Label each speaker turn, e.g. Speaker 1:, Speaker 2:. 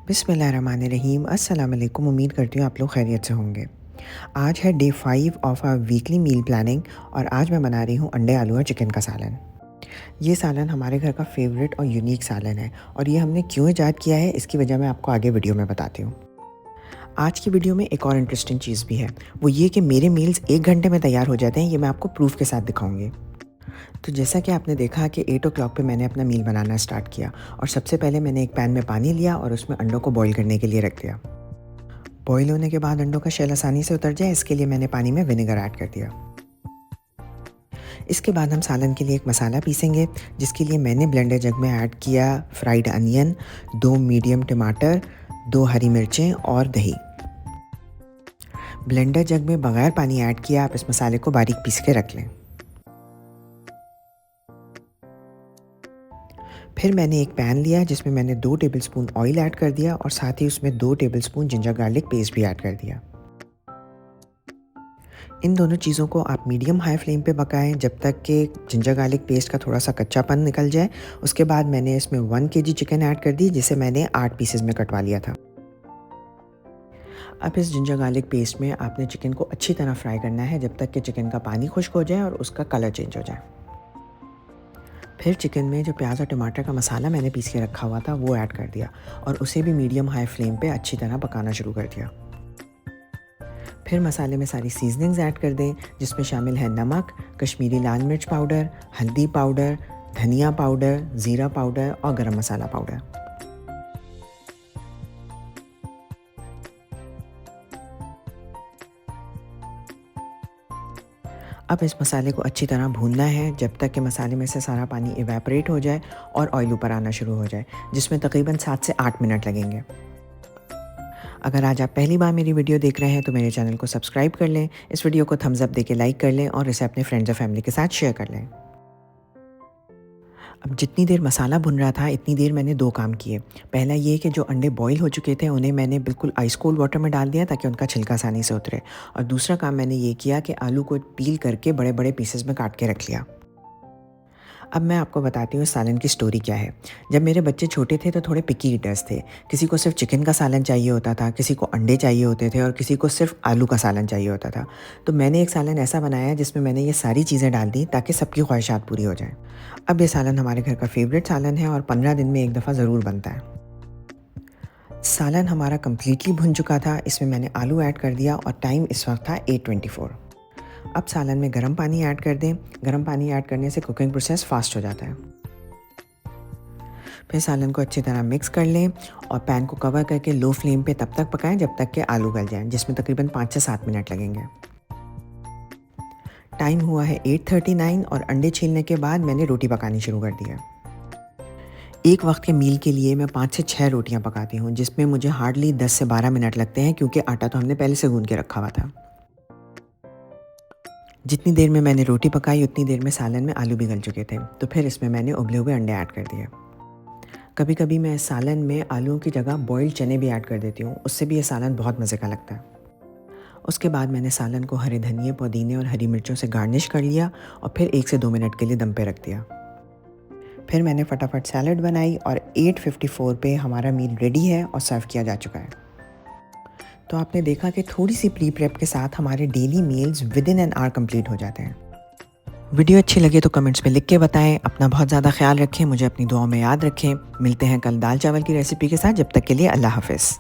Speaker 1: बिस्मिल्लाहिर्रहमानिर्रहीम। अस्सलाम वालेकुम। उम्मीद करती हूँ आप लोग खैरियत से होंगे। आज है day 5 of our weekly meal planning और आज मैं बना रही हूँ अंडे, आलू और चिकन का सालन। ये सालन हमारे घर का फेवरेट और यूनिक सालन है और ये हमने क्यों इजाद किया है इसकी वजह मैं आपको आगे वीडियो में बताती हूँ। आज की वीडियो में एक और इंटरेस्टिंग चीज़ भी है, वो ये कि मेरे मील्स 1 घंटे में तैयार हो जाते हैं। ये मैं आपको प्रूफ के साथ दिखाऊंगी। तो जैसा कि आपने देखा कि 8 o'clock पे मैंने अपना मील बनाना स्टार्ट किया और सबसे पहले मैंने एक पैन में पानी लिया और उसमें अंडों को बॉईल करने के लिए रख दिया। बॉईल होने के बाद अंडों का शेल आसानी से उतर जाए इसके लिए मैंने पानी में विनेगर ऐड कर दिया। इसके बाद हम सालन के लिए एक मसाला पीसेंगे, जिसके लिए मैंने ब्लेंडर जग में ऐड किया फ्राइड अनियन, 2 मीडियम टमाटर, 2 हरी मिर्चें और दही। ब्लेंडर जग में बगैर पानी ऐड किया आप इस मसाले को बारीक पीस के रख लें। फिर मैंने एक पैन लिया जिसमें मैंने 2 टेबलस्पून ऑयल ऐड कर दिया और साथ ही उसमें 2 टेबलस्पून जिंजर गार्लिक पेस्ट भी ऐड कर दिया। इन दोनों चीज़ों को आप मीडियम हाई फ्लेम पे पकाएं जब तक कि जिंजर गार्लिक पेस्ट का थोड़ा सा कच्चापन निकल जाए। उसके बाद मैंने इसमें 1 kg चिकन ऐड कर दी, जिसे मैंने 8 पीसेस में कटवा लिया था। अब इस जिंजर गार्लिक पेस्ट में आपने चिकन को अच्छी तरह फ्राई करना है जब तक कि चिकन का पानी खुश्क हो जाए और उसका कलर चेंज हो जाए। फिर चिकन में जो प्याज और टमाटर का मसाला मैंने पीस के रखा हुआ था वो ऐड कर दिया और उसे भी मीडियम हाई फ्लेम पे अच्छी तरह पकाना शुरू कर दिया। फिर मसाले में सारी सीजनिंग्स ऐड कर दें, जिसमें शामिल है नमक, कश्मीरी लाल मिर्च पाउडर, हल्दी पाउडर, धनिया पाउडर, ज़ीरा पाउडर और गरम मसाला पाउडर। अब इस मसाले को अच्छी तरह भूनना है जब तक कि मसाले में से सारा पानी इवेपोरेट हो जाए और ऑयल ऊपर आना शुरू हो जाए, जिसमें तकरीबन 7 से 8 मिनट लगेंगे। अगर आज आप पहली बार मेरी वीडियो देख रहे हैं तो मेरे चैनल को सब्सक्राइब कर लें, इस वीडियो को थम्स अप देके लाइक कर लें और इसे अपने फ्रेंड्स और फैमिली के साथ शेयर कर लें। अब जितनी देर मसाला भुन रहा था इतनी देर मैंने 2 काम किए। पहला ये कि जो अंडे बॉईल हो चुके थे उन्हें मैंने बिल्कुल आइस कोल्ड वाटर में डाल दिया ताकि उनका छिलका आसानी से उतरे, और दूसरा काम मैंने ये किया कि आलू को पील करके बड़े बड़े पीसेस में काट के रख लिया। अब मैं आपको बताती हूँ इस सालन की स्टोरी क्या है। जब मेरे बच्चे छोटे थे तो थोड़े पिकी ईटर्स थे। किसी को सिर्फ चिकन का सालन चाहिए होता था, किसी को अंडे चाहिए होते थे और किसी को सिर्फ आलू का सालन चाहिए होता था। तो मैंने एक सालन ऐसा बनाया जिसमें मैंने ये सारी चीज़ें डाल दी ताकि सबकी ख्वाहिशात पूरी हो जाएँ। अब ये सालन हमारे घर का फेवरेट सालन है और 15 दिन में एक दफ़ा ज़रूर बनता है। सालन हमारा कम्प्लीटली भुन चुका था, इसमें मैंने आलू ऐड कर दिया और टाइम इस वक्त था 8:24। अब सालन में गर्म पानी ऐड कर दें। गर्म पानी ऐड करने से कुकिंग प्रोसेस फास्ट हो जाता है। फिर सालन को अच्छी तरह मिक्स कर लें और पैन को कवर करके लो फ्लेम पे तब तक पकाएं जब तक कि आलू गल जाएं, जिसमें तकरीबन 5 से 7 मिनट लगेंगे। टाइम हुआ है 8:39 और अंडे छीलने के बाद मैंने रोटी पकानी शुरू कर दी है। एक वक्त के मील के लिए मैं 5 से 6 रोटियां पकाती हूँ, जिसमें मुझे हार्डली 10 से 12 मिनट लगते हैं क्योंकि आटा तो हमने पहले से गूंद के रखा हुआ था। जितनी देर में मैंने रोटी पकाई उतनी देर में सालन में आलू भी गल चुके थे, तो फिर इसमें मैंने उबले हुए अंडे ऐड कर दिए। कभी कभी मैं सालन में आलूओं की जगह बॉइल्ड चने भी ऐड कर देती हूँ, उससे भी ये सालन बहुत मज़े का लगता है। उसके बाद मैंने सालन को हरे धनिए, पुदीने और हरी मिर्चों से गार्निश कर लिया और फिर 1 से 2 मिनट के लिए दम पे रख दिया। फिर मैंने फटाफट सैलड बनाई और 8:54 पे हमारा मील रेडी है और सर्व किया जा चुका है। तो आपने देखा कि थोड़ी सी प्री प्रेप के साथ हमारे daily meals with in an hour complete हो जाते हैं। वीडियो अच्छी लगे तो कमेंट्स में लिख के बताएं। अपना बहुत ज़्यादा ख्याल रखें, मुझे अपनी दुआओं में याद रखें। मिलते हैं कल दाल चावल की रेसिपी के साथ। जब तक के लिए अल्लाह हाफ़िज़।